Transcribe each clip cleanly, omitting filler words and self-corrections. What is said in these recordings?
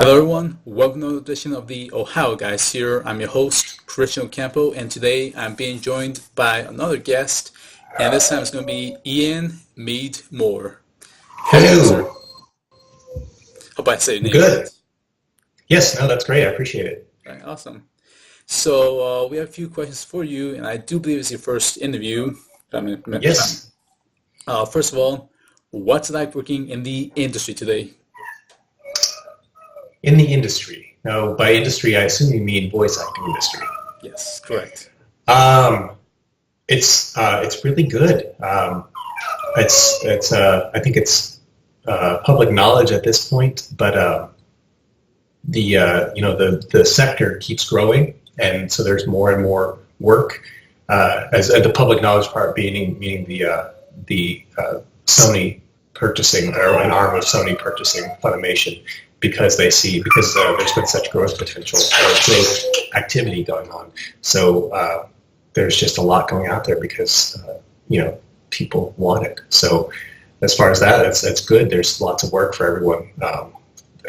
Hello everyone, welcome to another edition of the Ohio Guys here. I'm your host, Christian Ocampo, and today I'm being joined by another guest, and this time it's going to be Ian Mead Moore. How are you doing, sir? Hello. Hope I say your name Good. right. Yes, no, that's great. I appreciate it. Right, awesome. So we have a few questions for you, and I do believe it's your first interview. Yes, First of all, what's it like working in the industry today? in the industry. Now, by industry, I assume you mean voice acting industry. Yes, correct. Um, it's really good. I think it's public knowledge at this point, but the sector keeps growing, and so there's more and more work. As the public knowledge part being meaning the Sony purchasing, or an arm of Sony purchasing Funimation, because there's been such growth potential or growth activity going on. So there's just a lot going out there because people want it. So as far as that's good. There's lots of work for everyone,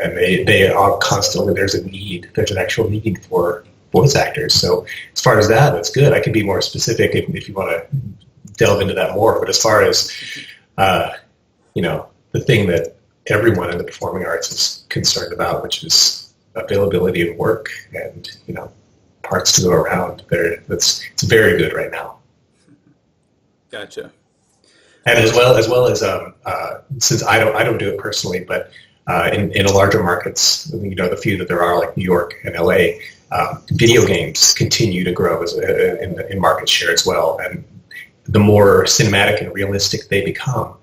and they are constantly, there's an actual need for voice actors. So as far as that's good. I can be more specific if you want to delve into that more. But as far as the thing that everyone in the performing arts is concerned about, which is availability of work and parts to go around, it's very good right now. Gotcha. And as well as since I don't do it personally, but in the larger markets, the few that there are, like New York and LA, video games continue to grow in market share as well. And the more cinematic and realistic they become,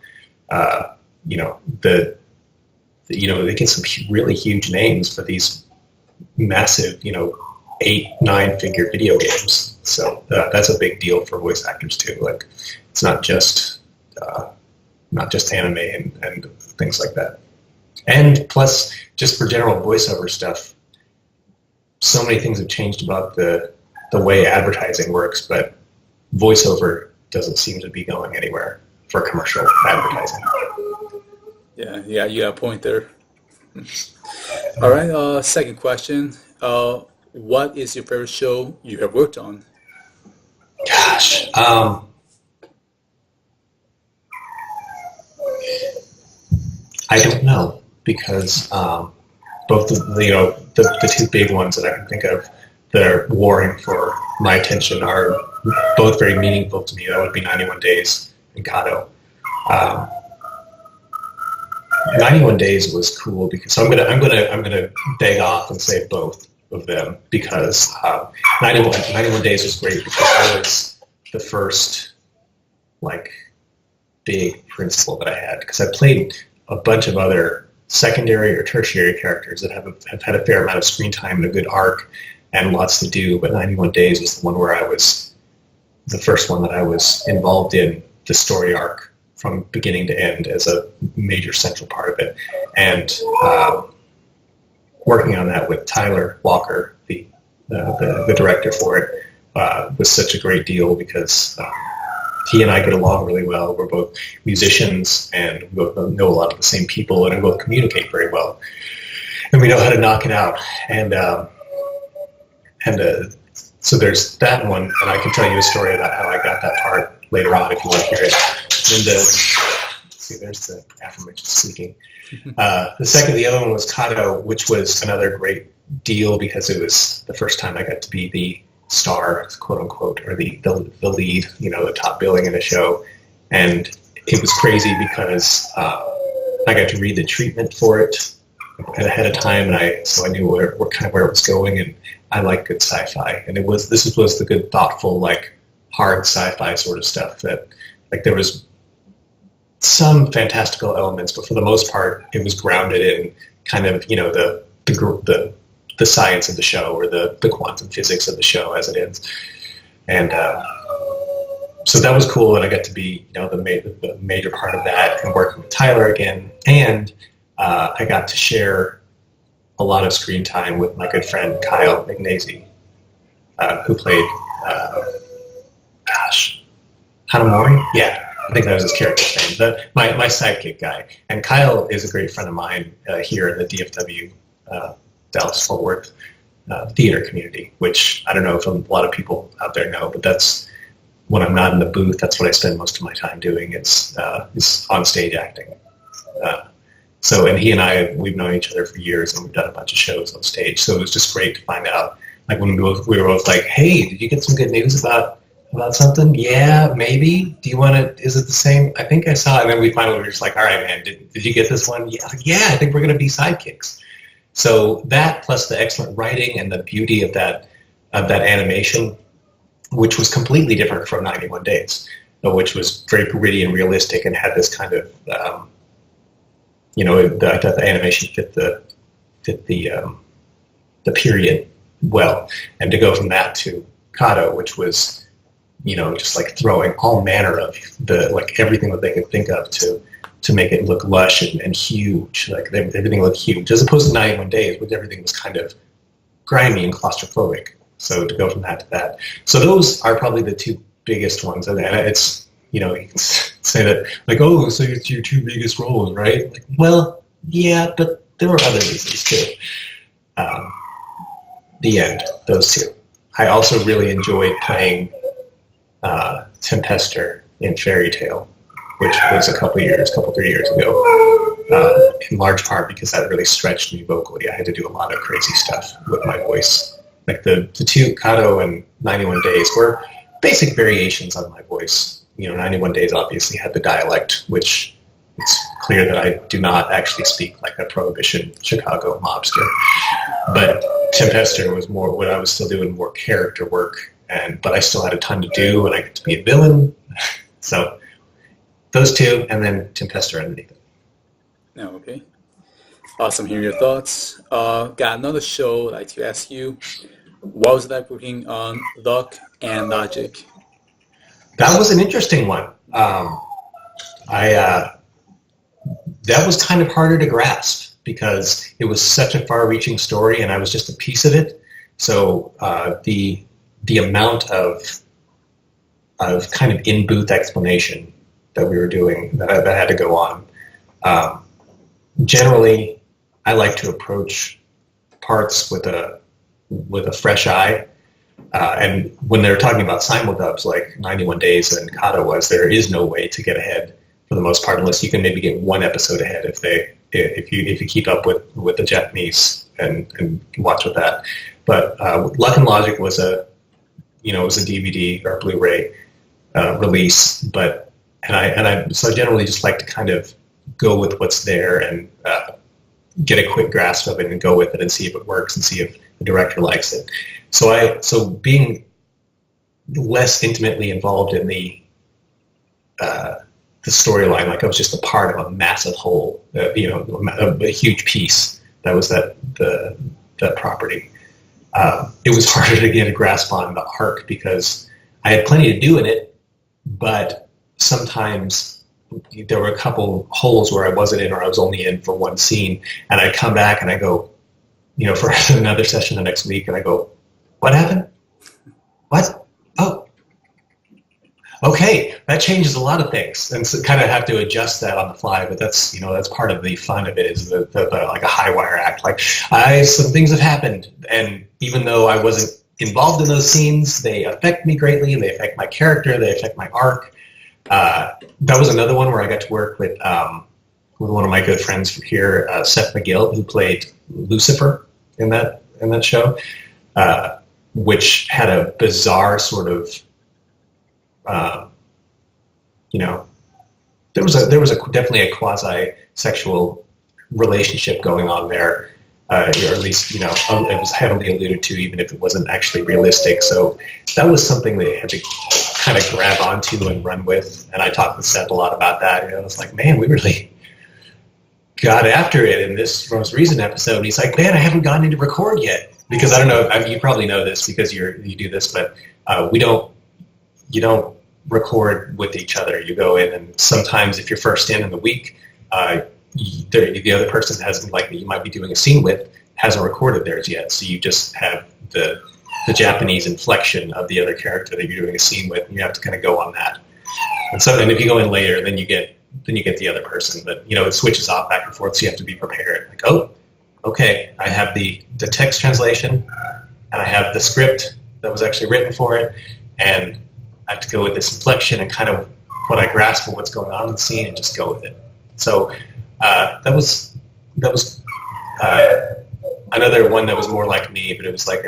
they get some really huge names for these massive, 8-9 figure video games. So that's a big deal for voice actors too. Like, it's not just anime and things like that. And plus, just for general voiceover stuff, so many things have changed about the way advertising works, but voiceover doesn't seem to be going anywhere for commercial advertising. Yeah, you got a point there. All right, second question. What is your favorite show you have worked on? Gosh, I don't know, because both the two big ones that I can think of that are warring for my attention are both very meaningful to me. That would be 91 Days and Kato. Um, 91 Days was cool because I'm gonna beg off and say both of them, because 91 Days was great because I was the first big principal that I had, because I played a bunch of other secondary or tertiary characters that have had a fair amount of screen time and a good arc and lots to do, but 91 Days was the one where I was the first one that I was involved in the story arc from beginning to end as a major central part of it. And working on that with Tyler Walker, the director for it, was such a great deal because he and I get along really well. We're both musicians and we both know a lot of the same people, and we both communicate very well. And we know how to knock it out. So there's that one, and I can tell you a story about how I got that part later on if you want to hear it. And see, there's the aforementioned squeaking. The other one was Kato, which was another great deal because it was the first time I got to be the star, quote unquote, or the lead, the top billing in the show. And it was crazy because I got to read the treatment for it ahead of time, and so I knew where it was going, and I like good sci-fi, and this was the good, thoughtful, hard sci-fi sort of stuff that, there was some fantastical elements, but for the most part, it was grounded in kind of, the science of the show, or the quantum physics of the show as it is. And so that was cool, and I got to be, the major part of that, and working with Tyler again, and I got to share a lot of screen time with my good friend Kyle Ignazi, who played, Hanamori? Yeah, I think that was his character's name. My sidekick guy. And Kyle is a great friend of mine here in the DFW Dallas-Fort Worth theater community, which I don't know if a lot of people out there know, but that's when I'm not in the booth, that's what I spend most of my time doing. It's on stage acting. And he and I, we've known each other for years, and we've done a bunch of shows on stage. So it was just great to find out. Like when we were both like, "Hey, did you get some good news about something?" "Yeah, maybe. Do you want to? Is it the same? I think I saw it." And then we finally were just like, "All right, man, did you get this one?" "Yeah, yeah. I think we're going to be sidekicks." So that plus the excellent writing and the beauty of that animation, which was completely different from 91 Days, but which was very gritty and realistic and had this kind of, I thought the animation fit the period well. And to go from that to Kato, which was, just like throwing all manner of everything that they could think of to make it look lush and huge, like everything looked huge, as opposed to 91 Days, which everything was kind of grimy and claustrophobic. So to go from that to that. So those are probably the two biggest ones. And it's, you can say that, like, "Oh, so it's your two biggest roles, right?" Like, well, yeah, but there were other reasons too. The end, those two. I also really enjoyed playing Tempester in Fairy Tale, which was a couple, 3 years ago, in large part because that really stretched me vocally. I had to do a lot of crazy stuff with my voice. Like the two, Kato and 91 Days, were basic variations on my voice. 91 Days obviously had the dialect, which it's clear that I do not actually speak like a Prohibition Chicago mobster. But Tempester was more what I was still doing, more character work, but I still had a ton to do, and I got to be a villain. So those two, and then Tempester underneath it. Oh, okay. Awesome hearing your thoughts. Got another show I'd like to ask you. What was it like working on Luck and Logic? That was an interesting one. That was kind of harder to grasp because it was such a far-reaching story, and I was just a piece of it. So the amount of kind of in-booth explanation that we were doing that had to go on. Generally, I like to approach parts with a fresh eye. And when they're talking about simuldubs like 91 Days and Kato was, there is no way to get ahead for the most part, unless you can maybe get one episode ahead if you keep up with the Japanese and watch with that. But Luck and Logic was a DVD or Blu-ray release, so I generally just like to kind of go with what's there and get a quick grasp of it and go with it and see if it works and see if the director likes it. So being less intimately involved in the storyline, like I was just a part of a massive whole, a huge piece that was that property. It was harder to get a grasp on the arc because I had plenty to do in it, but sometimes there were a couple holes where I wasn't in or I was only in for one scene, and I'd come back and I go, for another session the next week, and I go, "What happened? What? Oh, okay, that changes a lot of things," and so kind of have to adjust that on the fly. But that's part of the fun of it, is the like a high wire act. Like some things have happened, and even though I wasn't involved in those scenes, they affect me greatly, and they affect my character, they affect my arc. That was another one where I got to work with one of my good friends from here, Seth McGill, who played Lucifer in that show, which had a bizarre sort of, there was definitely a quasi-sexual relationship going on there, or at least it was heavily alluded to, even if it wasn't actually realistic. So that was something they had to kind of grab onto and run with. And I talked with Seth a lot about that. I was like, man, we really got after it in this most recent episode. And he's like, man, I haven't gotten into record yet, because I don't know. You probably know this because you do this, but you don't record with each other. You go in, and sometimes if you're first in the week, the other person hasn't, like you might be doing a scene with, hasn't recorded theirs yet. So you just have the Japanese inflection of the other character that you're doing a scene with, and you have to kind of go on that. And if you go in later, then you get the other person. But it switches off back and forth, so you have to be prepared. Like, oh, okay, I have the text translation, and I have the script that was actually written for it, and I have to go with this inflection and kind of what I grasp of what's going on in the scene and just go with it. So that was another one that was more like me, but it was like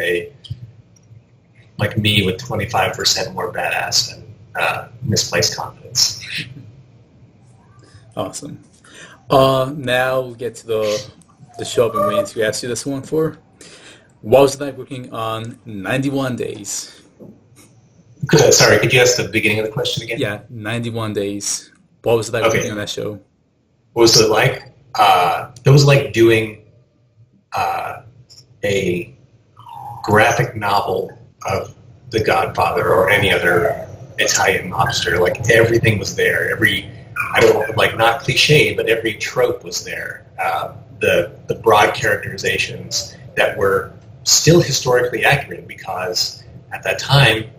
me with 25% more badass and misplaced confidence. Awesome. Now we get to the show I've been waiting to ask you this one for. What was it like working on 91 Days? Sorry, could you ask the beginning of the question again? Yeah, 91 Days. What was it like working on that show? What was it like? It was like doing a graphic novel of The Godfather or any other Italian mobster. Like everything was there. I don't know, like not cliche, but every trope was there. The broad characterizations that were still historically accurate because at that time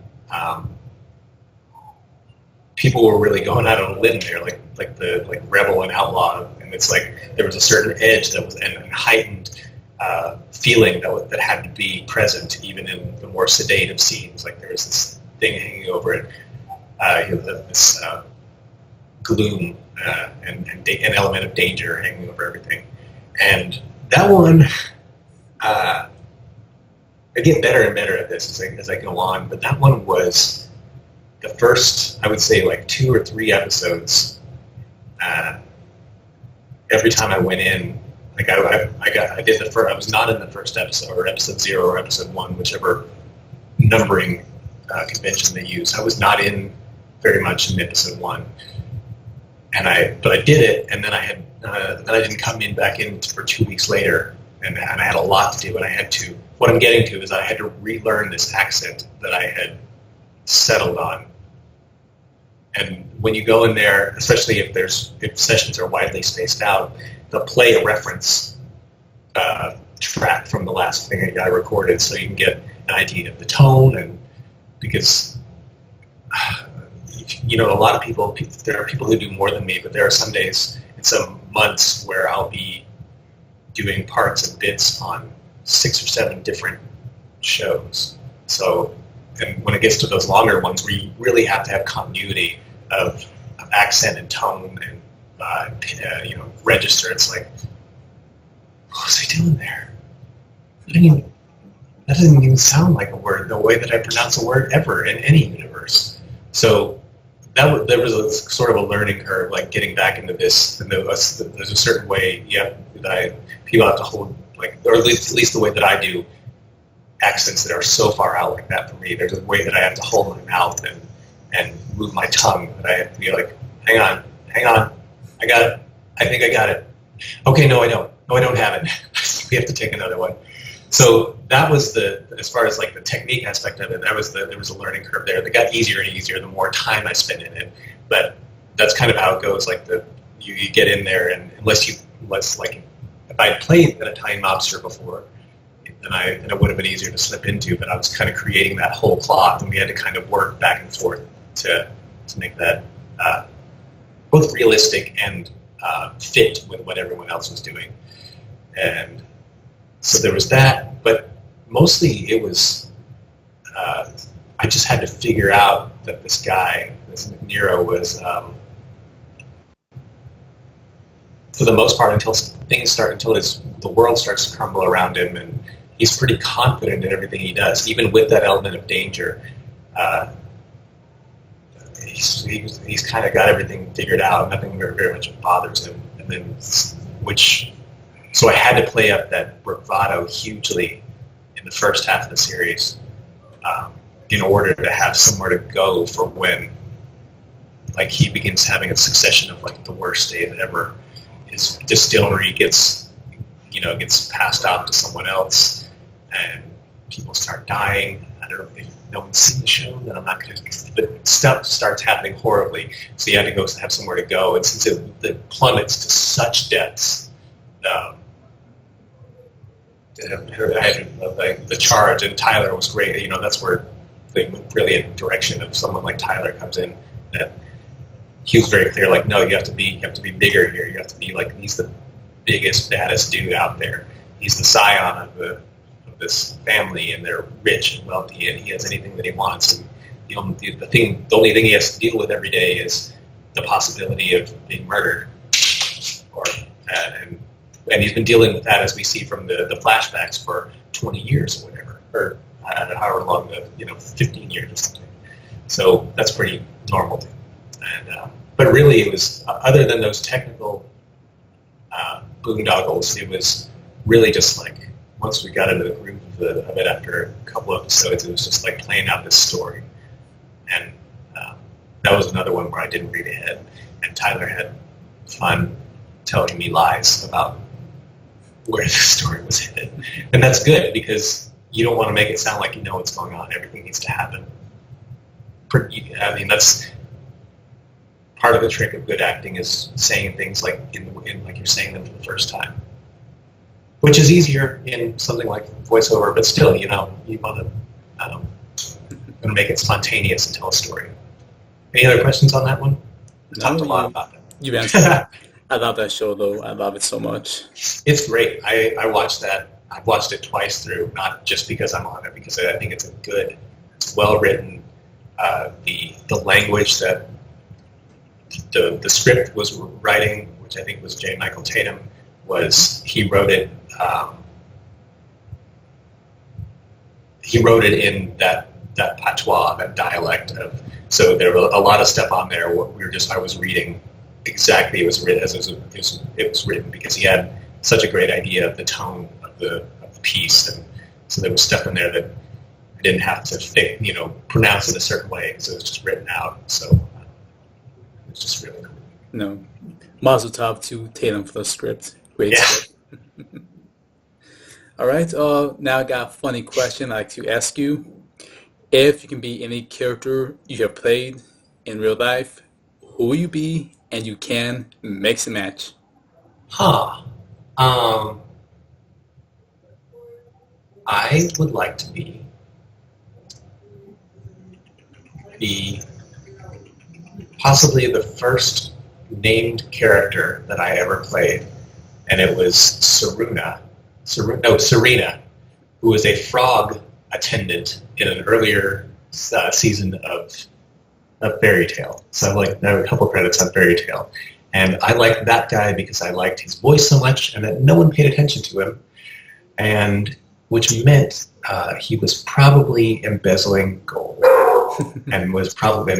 people were really going out on a limb there, like rebel and outlaw, and it's like there was a certain edge that was and heightened feeling that had to be present even in the more sedative scenes. Like there was this thing hanging over it, this gloom and an element of danger hanging over everything. And that one, I get better and better at this as I go on, but that one was the first, I would say, like 2 or 3 episodes. Every time I went in, like I was not in the first episode or episode 0 or episode 1, whichever numbering convention they use. I was not in very much in episode 1, but I did it, and then I didn't come back in for 2 weeks later, and I had a lot to do, and I had to. What I'm getting to is I had to relearn this accent that I had settled on. And when you go in there, especially if sessions are widely spaced out, they'll play a reference track from the last thing that I recorded, so you can get an idea of the tone. And because a lot of people, there are people who do more than me, but there are some days and some months where I'll be doing parts and bits on 6 or 7 different shows. So, and when it gets to those longer ones where you really have to have continuity of accent and tone and register, it's like, what was I doing there? That doesn't even sound like a word, the way that I pronounce a word ever in any universe. So there was a sort of a learning curve, like getting back into this. And there's a certain way, people have to hold, like, or at least the way that I do accents that are so far out like that for me. There's a way that I have to hold my mouth and move my tongue that I have to be like, hang on, I got it. I think I got it. Okay, no, I don't. No, I don't have it. We have to take another one. So that was as far as like the technique aspect of it, there was a learning curve there that got easier and easier the more time I spent in it. But that's kind of how it goes. Like you get in there, and unless if I had played an Italian mobster before, then it would have been easier to slip into. But I was kind of creating that whole cloth, and we had to kind of work back and forth to make that both realistic and fit with what everyone else was doing. And so there was that, but mostly it was, I just had to figure out that this guy, this Nero, was, for the most part, until the world starts to crumble around him, and he's pretty confident in everything he does, even with that element of danger. He's kind of got everything figured out. Nothing very, very much bothers him, and then so I had to play up that bravado hugely in the first half of the series in order to have somewhere to go for when, like, he begins having a succession of like the worst days ever. His distillery gets passed off to someone else, and people start dying. I don't know if no one's seen the show, then I'm not going to. But stuff starts happening horribly, so you have to go have somewhere to go. And since it plummets to such depths, the charge, and Tyler was great. That's where the brilliant direction of someone like Tyler comes in. That he was very clear, like, no, you have to be bigger here. You have to be like, he's the biggest, baddest dude out there. he's the scion of this family, and they're rich and wealthy, and he has anything that he wants. And the only thing he has to deal with every day is the possibility of being murdered, and he's been dealing with that, as we see from the flashbacks, for 20 years or whatever, or however long 15 years or something. So that's pretty normal. And but really, it was other than those technical boondoggles, it was really just like once we got into the groove of it after a couple of episodes, it was just like playing out this story. And that was another one where I didn't read ahead, and Tyler had fun telling me lies about where the story was headed. And that's good, because you don't want to make it sound like you know what's going on. Everything needs to happen. I mean, that's part of the trick of good acting, is saying things like like you're saying them for the first time, which is easier in something like voiceover, but still, you want to make it spontaneous and tell a story. Any other questions on that one? I talked a lot about that. You've answered. I love that show, though. I love it so much. It's great. I watched that. I've watched it twice through, not just because I'm on it, because I think it's it's well written. The language that the script was writing, which I think was J. Michael Tatum, he wrote it. He wrote it in that patois, that dialect of. So there were a lot of stuff on there. I was reading exactly it was written as it was written, because he had such a great idea of the tone of the piece, and so there was stuff in there that I didn't have to pronounce it a certain way, so it was just written out. So it's just really cool. No, mazel tov to Tatum for the script. Great script. All right. Now I got a funny question I'd like to ask you. If you can be any character you have played in real life, who will you be? And you can mix and match. I would like to be possibly the first named character that I ever played, and it was Serena, who was a frog attendant in an earlier season of Fairy Tale. So there were a couple credits on Fairy Tale. And I liked that guy because I liked his voice so much, and that no one paid attention to him. And which meant he was probably embezzling gold, and was probably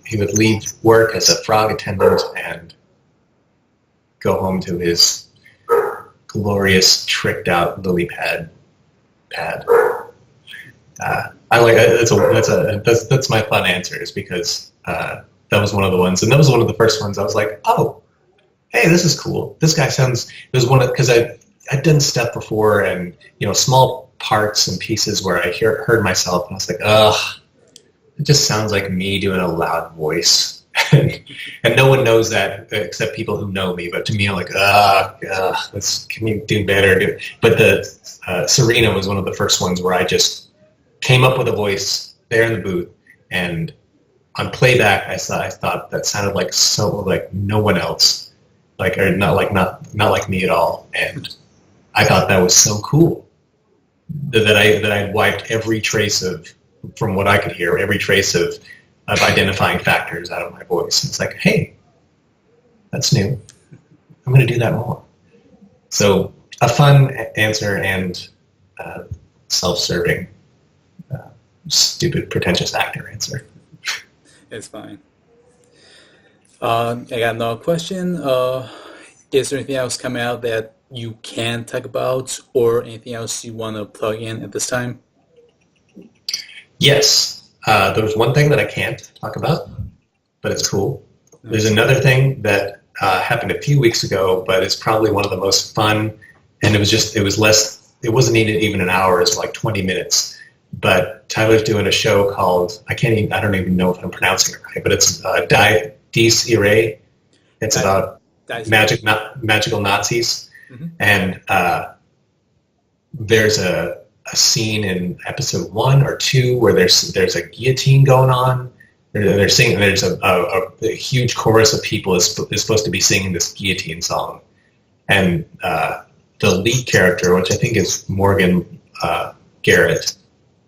he would leave work as a frog attendant and go home to his glorious tricked out lily pad. I like that's my fun answer, is because that was one of the ones, and that was one of the first ones I was like, oh, hey, this is cool. This guy sounds. It was one of, because I'd done stuff before, and small parts and pieces where I heard myself, and I was like, ugh, it just sounds like me doing a loud voice, and no one knows that except people who know me. But to me, I'm like, can you do better? But the Serena was one of the first ones where I just came up with a voice there in the booth, and on playback, I thought that sounded like no one else, or not like me at all, and I thought that was so cool that I wiped every trace of, from what I could hear, every trace of identifying factors out of my voice. It's like, hey, that's new. I'm going to do that more. So a fun answer, and self-serving, stupid, pretentious actor answer. It's fine. I got another question. Is there anything else coming out that you can talk about, or anything else you want to plug in at this time? Yes. There's one thing that I can't talk about, but it's cool. There's another thing that happened a few weeks ago, but it's probably one of the most fun, and it wasn't even an hour, it's like 20 minutes. But Tyler's doing a show called, I don't even know if I'm pronouncing it right, but it's Dies Irae. It's about magical Nazis. Mm-hmm. And there's a scene in episode 1 or 2 where there's a guillotine going on. They're singing. There's a huge chorus of people is supposed to be singing this guillotine song, and the lead character, which I think is Morgan Garrett,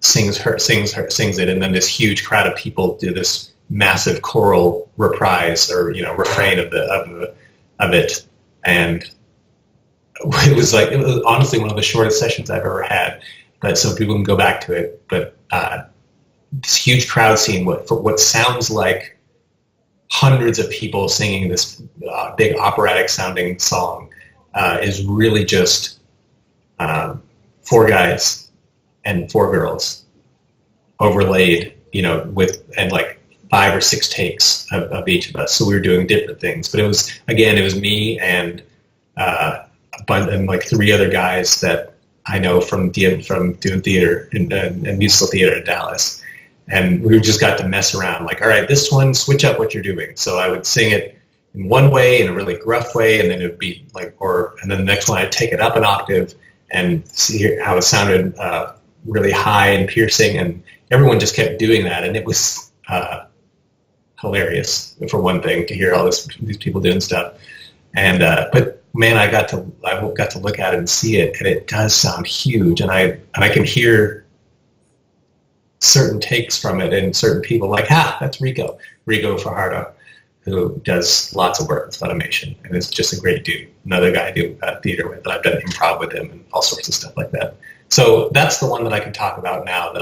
sings it, and then this huge crowd of people do this massive choral reprise or refrain of it, and it was honestly one of the shortest sessions I've ever had. But so people can go back to it. But this huge crowd scene, what sounds like hundreds of people singing this big operatic sounding song, is really just 4 guys and 4 girls overlaid, with 5 or 6 takes of each of us. So we were doing different things, but it was me and like 3 other guys that I know from doing theater and musical theater in Dallas. And we just got to mess around, all right, this one, switch up what you're doing. So I would sing it in one way, in a really gruff way, and then it would be and then the next one I'd take it up an octave and see how it sounded really high and piercing, and everyone just kept doing that, and it was hilarious, for one thing, to hear all these people doing stuff. And but man, I got to look at it and see it, and it does sound huge, and I can hear certain takes from it, and certain people that's Rico Fajardo, who does lots of work with Funimation, and is just a great dude. Another guy I do theater with, and I've done improv with him and all sorts of stuff like that. So that's the one that I can talk about now.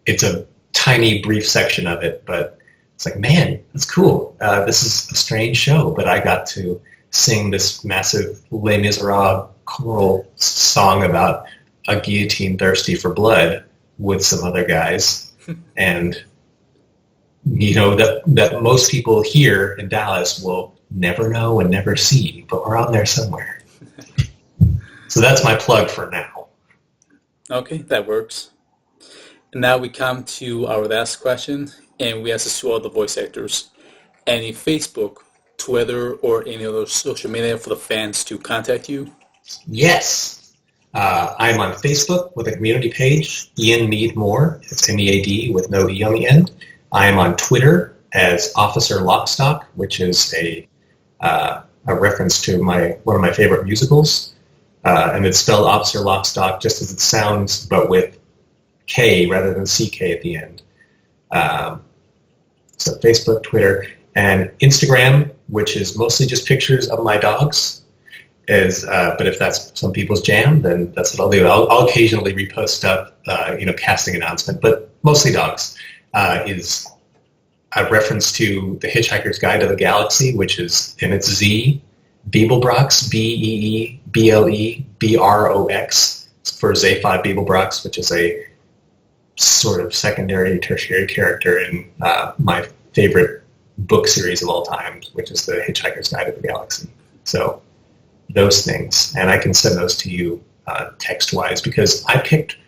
It's a tiny, brief section of it, but it's man, that's cool. This is a strange show, but I got to sing this massive Les Miserables choral song about a guillotine thirsty for blood with some other guys, and that most people here in Dallas will never know and never see, but we're on there somewhere. So that's my plug for now. Okay, that works. And now we come to our last question, and we ask this to all the voice actors. Any Facebook, Twitter, or any other social media for the fans to contact you? Yes. I'm on Facebook with a community page, Ian Mead Moore. It's MEAD with no E on the end. I am on Twitter as Officer Lockstock, which is a reference to one of my favorite musicals. And it's spelled Officer Lockstock just as it sounds, but with K rather than CK at the end. So Facebook, Twitter, and Instagram, which is mostly just pictures of my dogs. But if that's some people's jam, then that's what I'll do. I'll occasionally repost stuff, casting announcement, but mostly dogs. Is a reference to The Hitchhiker's Guide to the Galaxy, which is, and it's Z, Beeblebrox, Beeblebrox, for Zaphod Beeblebrox, which is a sort of secondary, tertiary character in my favorite book series of all time, which is The Hitchhiker's Guide to the Galaxy. So those things, and I can send those to you text-wise, because I picked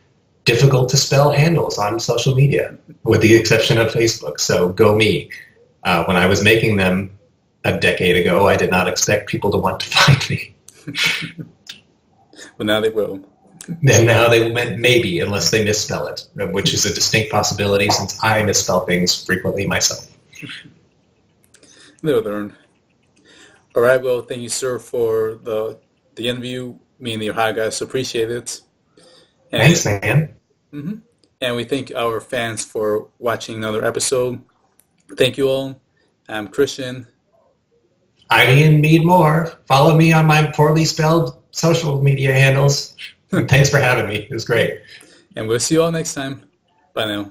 difficult to spell handles on social media, with the exception of Facebook. So go me. When I was making them a decade ago, I did not expect people to want to find me. Well, now they will. And now they meant maybe, unless they misspell it, which is a distinct possibility since I misspell things frequently myself. They'll learn. All right, well, thank you, sir, for the interview. Me and the Ohio guys appreciate it. And, thanks, man. Mm-hmm. And we thank our fans for watching another episode. Thank you all. I'm Christian. I'm Ian Mead Moore. Follow me on my poorly spelled social media handles. Thanks for having me. It was great. And we'll see you all next time. Bye now.